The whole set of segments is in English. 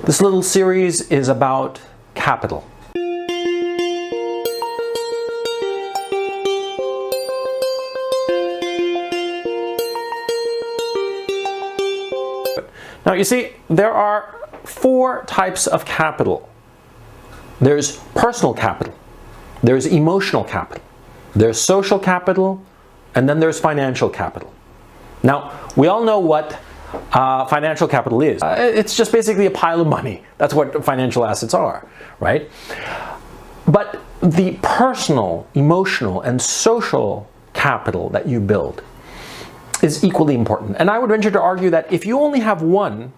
This little series is about capital. Now you see, there are 4 types of capital. There's personal capital, there's emotional capital, there's social capital, and then there's financial capital. Now, we all know what financial capital is. It's just basically a pile of money. That's what financial assets are, right? But the personal, emotional, and social capital that you build is equally important. And I would venture to argue that if you only have one,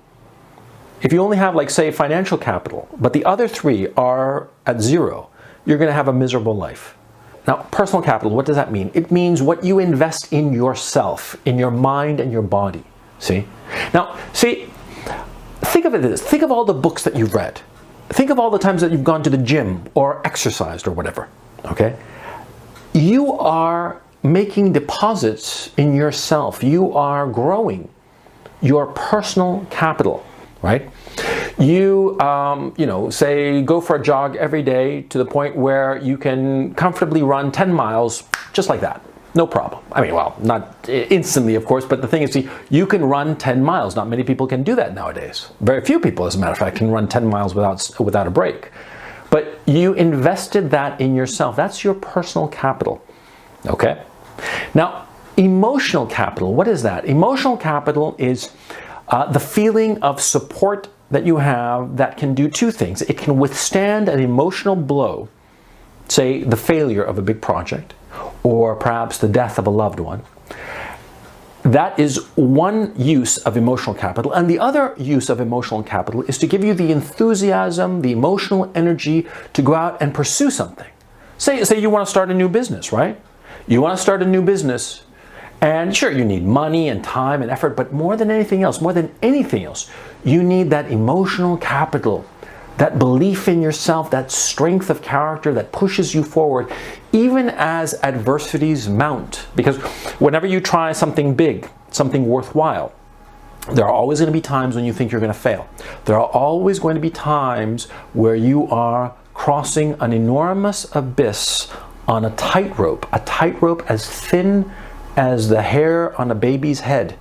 if you only have, like, say, financial capital, but the other 3 are at 0, you're going to have a miserable life. Now, personal capital, what does that mean? It means what you invest in yourself, in your mind and your body. See? Now, see, think of it as this. Think of all the books that you've read. Think of all the times that you've gone to the gym or exercised or whatever. Okay? You are making deposits in yourself. You are growing your personal capital, right? You, say go for a jog every day to the point where you can comfortably run 10 miles just like that. No problem. I mean, well, not instantly, of course, but the thing is, see, you can run 10 miles. Not many people can do that nowadays. Very few people, as a matter of fact, can run 10 miles without a break. But you invested that in yourself. That's your personal capital, okay? Now, emotional capital, what is that? Emotional capital is the feeling of support that you have that can do 2 things. It can withstand an emotional blow, say the failure of a big project, or perhaps the death of a loved one. That is one use of emotional capital. And the other use of emotional capital is to give you the enthusiasm, the emotional energy to go out and pursue something. Say you want to start a new business, right? You want to start a new business, and sure, you need money and time and effort, but more than anything else, you need that emotional capital, that belief in yourself, that strength of character that pushes you forward, even as adversities mount. Because whenever you try something big, something worthwhile, there are always going to be times when you think you're going to fail. There are always going to be times where you are crossing an enormous abyss on a tightrope as thin as the hair on a baby's head.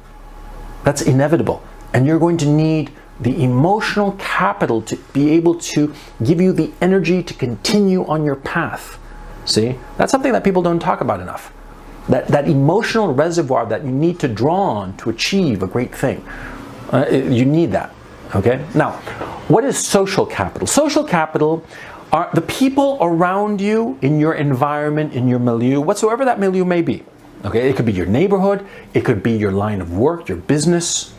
That's inevitable. And you're going to need the emotional capital to be able to give you the energy to continue on your path. See? That's something that people don't talk about enough. That emotional reservoir that you need to draw on to achieve a great thing. You need that. Okay? Now, what is social capital? Social capital are the people around you, in your environment, in your milieu, whatsoever that milieu may be. Okay? It could be your neighborhood, it could be your line of work, your business,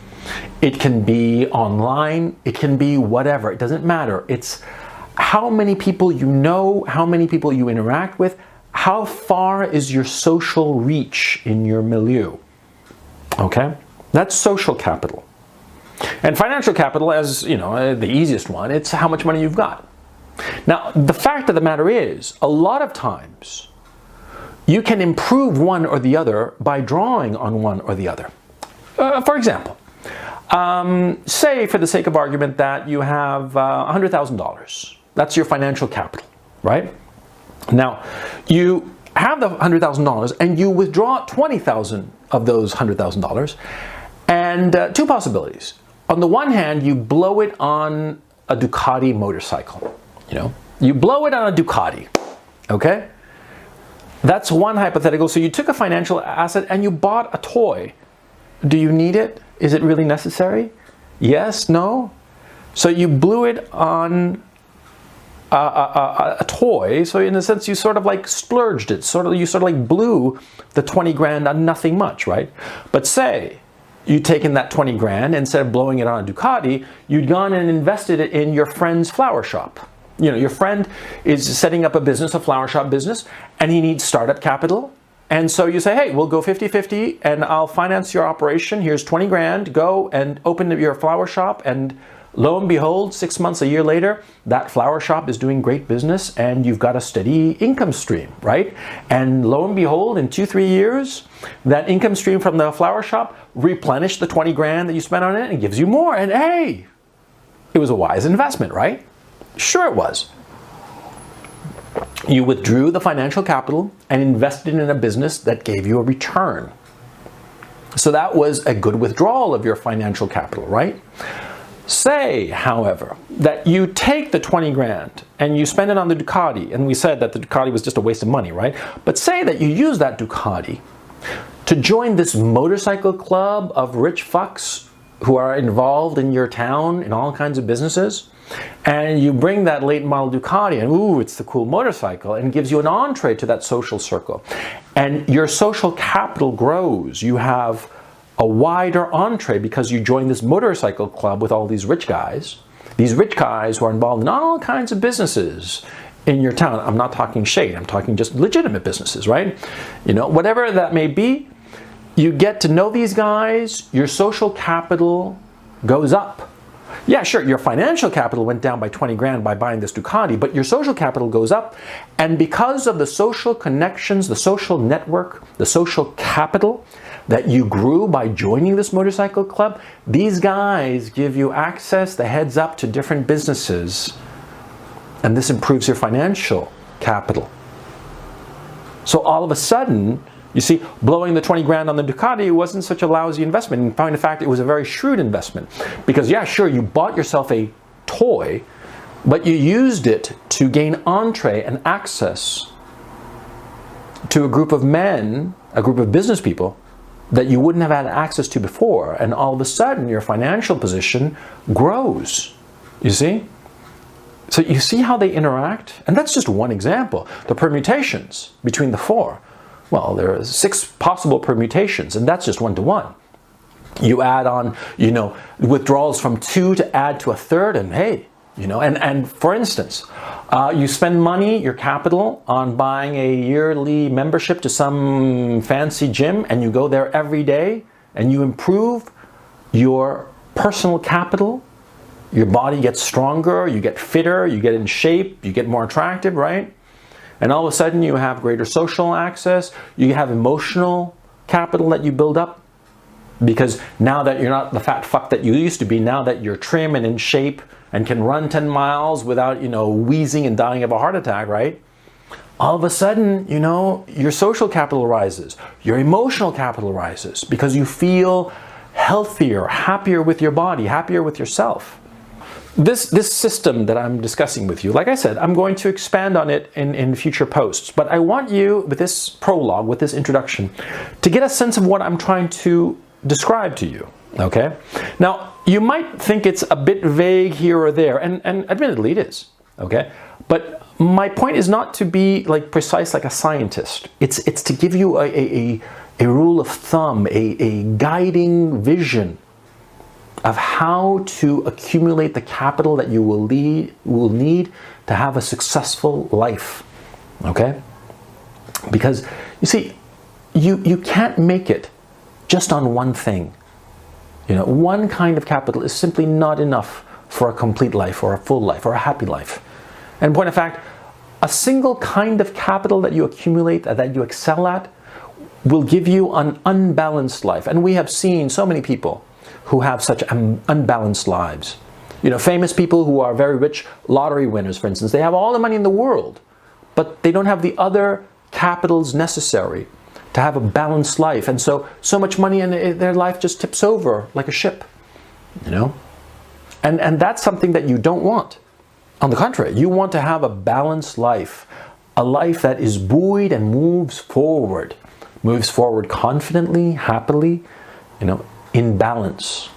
it can be online, it can be whatever, it doesn't matter. It's how many people you know, how many people you interact with, how far is your social reach in your milieu. Okay? That's social capital. And financial capital, as you know, the easiest one, it's how much money you've got. Now, the fact of the matter is, a lot of times, you can improve one or the other by drawing on one or the other. For example, say for the sake of argument that you have $100,000. That's your financial capital, right? Now, you have the $100,000 and you withdraw $20,000 of those $100,000, and 2 possibilities. On the one hand, you blow it on a Ducati motorcycle. You know, you blow it on a Ducati, okay? That's one hypothetical. So you took a financial asset and you bought a toy. Do you need it? Is it really necessary? Yes, no? So you blew it on a toy. So in a sense, you sort of like splurged it. You sort of like blew the 20 grand on nothing much, right? But say you'd taken that 20 grand, instead of blowing it on a Ducati, you'd gone and invested it in your friend's flower shop. You know, your friend is setting up a business, a flower shop business, and he needs startup capital. And so you say, hey, we'll go 50-50 and I'll finance your operation. Here's 20 grand, go and open your flower shop. And lo and behold, 6 months, a year later, that flower shop is doing great business and you've got a steady income stream, right? And lo and behold, in 2-3 years, that income stream from the flower shop replenished the 20 grand that you spent on it and gives you more. And hey, it was a wise investment, right? Sure it was. You withdrew the financial capital and invested in a business that gave you a return. So that was a good withdrawal of your financial capital, right? Say, however, that you take the 20 grand and you spend it on the Ducati, and we said that the Ducati was just a waste of money, right? But say that you use that Ducati to join this motorcycle club of rich fucks who are involved in your town in all kinds of businesses, and you bring that late model Ducati and ooh, it's the cool motorcycle, and gives you an entree to that social circle. And your social capital grows. You have a wider entree because you join this motorcycle club with all these rich guys who are involved in all kinds of businesses in your town. I'm not talking shade, I'm talking just legitimate businesses, right? You know, whatever that may be, you get to know these guys, your social capital goes up. Yeah, sure, your financial capital went down by 20 grand by buying this Ducati, but your social capital goes up. And because of the social connections, the social network, the social capital that you grew by joining this motorcycle club, these guys give you access, the heads up to different businesses. And this improves your financial capital. So all of a sudden, you see, blowing the 20 grand on the Ducati wasn't such a lousy investment. In point of fact, it was a very shrewd investment. Because yeah, sure, you bought yourself a toy, but you used it to gain entree and access to a group of men, a group of business people that you wouldn't have had access to before. And all of a sudden, your financial position grows. You see? So you see how they interact? And that's just one example. The permutations between the four. Well, there are 6 possible permutations, and that's just 1-to-1. You add on, you know, withdrawals from 2 to add to a third, and hey, you know, and for instance, you spend money, your capital, on buying a yearly membership to some fancy gym, and you go there every day, and you improve your personal capital. Your body gets stronger, you get fitter, you get in shape, you get more attractive, right? And all of a sudden you have greater social access, you have emotional capital that you build up. Because now that you're not the fat fuck that you used to be, now that you're trim and in shape and can run 10 miles without, you know, wheezing and dying of a heart attack, right? All of a sudden, you know, your social capital rises, your emotional capital rises because you feel healthier, happier with your body, happier with yourself. This system that I'm discussing with you, like I said, I'm going to expand on it in future posts, but I want you, with this prologue, with this introduction, to get a sense of what I'm trying to describe to you, okay? Now, you might think it's a bit vague here or there, and admittedly it is, okay? But my point is not to be like precise like a scientist. It's to give you a rule of thumb, a guiding vision of how to accumulate the capital that you will need to have a successful life, okay? Because, you see, you can't make it just on one thing. You know, one kind of capital is simply not enough for a complete life or a full life or a happy life. And in point of fact, a single kind of capital that you accumulate, that you excel at, will give you an unbalanced life. And we have seen so many people who have such unbalanced lives. You know, famous people who are very rich, lottery winners, for instance, they have all the money in the world, but they don't have the other capitals necessary to have a balanced life. And so much money in their life just tips over like a ship, you know? And that's something that you don't want. On the contrary, you want to have a balanced life, a life that is buoyed and moves forward confidently, happily, you know, in balance.